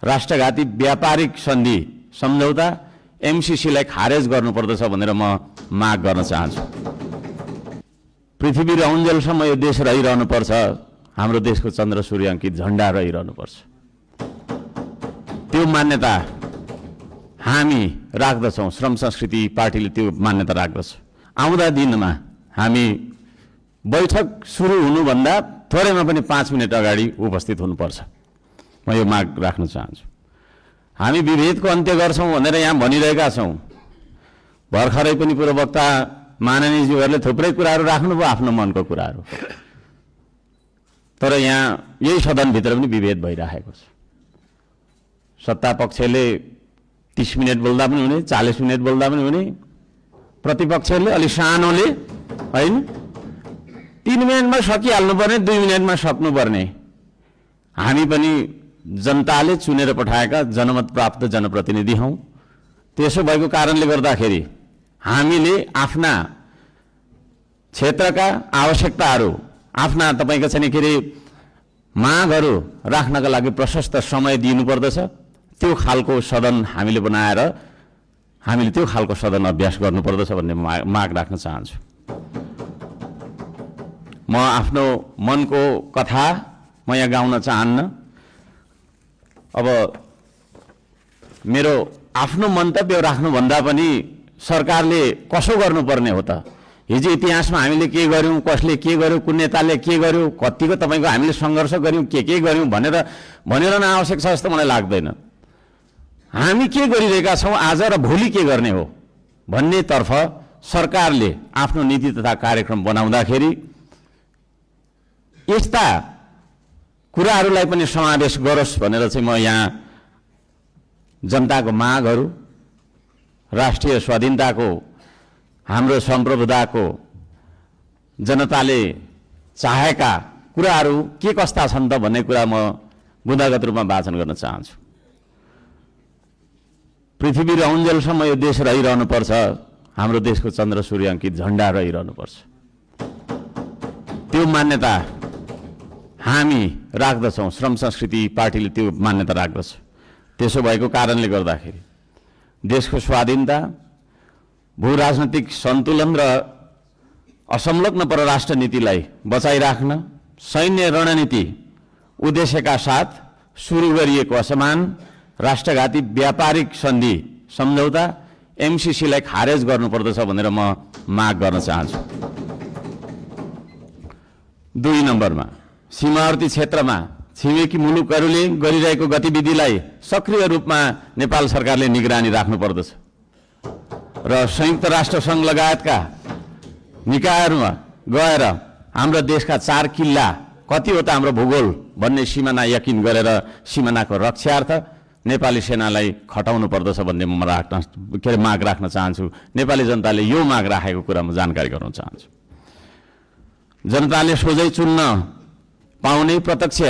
राष्ट्रघाती व्यापारिक सन्धि सम्झौता एमसीसीलाई खारेज गर्नुपर्दछ भनेर म माग गर्न चाहन्छु। पृथ्वी रहउन्जेलसम्म यो देश रहिरहनुपर्छ, हाम्रो देशको चन्द्र सूर्य अंकित झण्डा रहिरहनुपर्छ। त्यो मान्यता हामी राख्दछौँ, श्रम संस्कृति पार्टीले त्यो मान्यता राख्दछ। आउँदा दिनमा हामी बैठक सुरु हुनुभन्दा थोरैमा पनि 5 मिनट अगाडि उपस्थित हुनुपर्छ, म यो माग राख्न चाहन्छु। हामी विभेदको अन्त्य गर्छौँ भनेर यहाँ भनिरहेका छौँ। भर्खरै पनि पूर्ववक्ता माननीयज्यूहरूले थुप्रै कुराहरू राख्नुभयो, आफ्नो मनको कुराहरू, तर यहाँ यही सदनभित्र पनि विभेद भइरहेको छ। सत्ता पक्षले 30 मिनट बोल्दा पनि हुने, 40 मिनट बोल्दा पनि हुने, प्रतिपक्षले अलि सानोले हैन 3 मिनटमा सकिहाल्नुपर्ने, 2 मिनटमा सक्नुपर्ने। हामी पनि जनताले चुनेर पठाएका जनमत प्राप्त जनप्रतिनिधि हौं। त्यसो भएको कारणले गर्दाखेरि हामीले आफ्ना क्षेत्रका आवश्यकताहरू, आफ्ना तपाईको चाहिँ के रे मागहरू राख्नका लागि प्रशस्त समय दिनुपर्दछ। त्यो खालको सदन हामीले बनाएर हामीले त्यो खालको सदन अभ्यास गर्नुपर्दछ भन्ने माग राख्न चाहन्छु। म आफ्नो मनको कथा म यहाँ गाउन चाहन्न। अब मेरो आफ्नो मन्तव्य राख्नुभन्दा पनि सरकारले कसो गर्नुपर्ने हो त? हिजो इतिहासमा हामीले के गर्यौं, कसले के गर्यो, कुन नेताले के गर्यो, कतिको तपाईको हामीले संघर्ष गर्यौं, के गर्यौं भनेर न आवश्यक छ जस्तो मलाई लाग्दैन। हामी के गरिरहेका छौं आज र भोलि के गर्ने हो भन्नेतर्फ सरकारले आफ्नो नीति तथा कार्यक्रम बनाउँदाखेरि यस्ता कुराहरूलाई पनि समावेश गरोस् भनेर चाहिँ म यहाँ जनताको मागहरू, राष्ट्रिय स्वाधीनताको, हाम्रो सम्प्रभुताको, जनताले चाहेका कुराहरू के कस्ता छन् त भन्ने कुरा म बुँदागत रूपमा वाचन गर्न चाहन्छु। पृथ्वी रहउन्जेलसम्म यो देश रहिरहनुपर्छ, हाम्रो देशको चन्द्र सूर्य अंकित झण्डा रहिरहनुपर्छ। त्यो मान्यता हामी राख्दछौँ, श्रम संस्कृति पार्टीले त्यो मान्यता राख्दछ। त्यसो भएको कारणले गर्दाखेरि देशको स्वाधीनता, भू राजनीतिक सन्तुलन र असंलग्न परराष्ट्र नीतिलाई बचाइराख्न सैन्य रणनीति उद्देश्यका साथ सुरु गरिएको असमान राष्ट्रघाती व्यापारिक सन्धि सम्झौता एमसीसीलाई खारेज गर्नुपर्दछ भनेर म माग गर्न चाहन्छु। 2 नम्बरमा सीमावर्ती क्षेत्रमा छिमेकी मुलुकहरूले गरिरहेको गतिविधिलाई सक्रिय रूपमा नेपाल सरकारले निगरानी राख्नुपर्दछ र संयुक्त राष्ट्र संघ लगायतका निकायहरूमा गएर हाम्रो देशका 4 किल्ला कतिवटा हाम्रो भूगोल भन्ने सिमाना यकिन गरेर सिमानाको रक्षार्थ नेपाली सेनालाई खटाउनु पर्दछ भन्ने म माग राख्न चाहन्छु। नेपाली जनताले यो माग राखेको कुरा म जानकारी गराउन चाहन्छु। जनताले सोझै चुन्न पाउने प्रत्यक्ष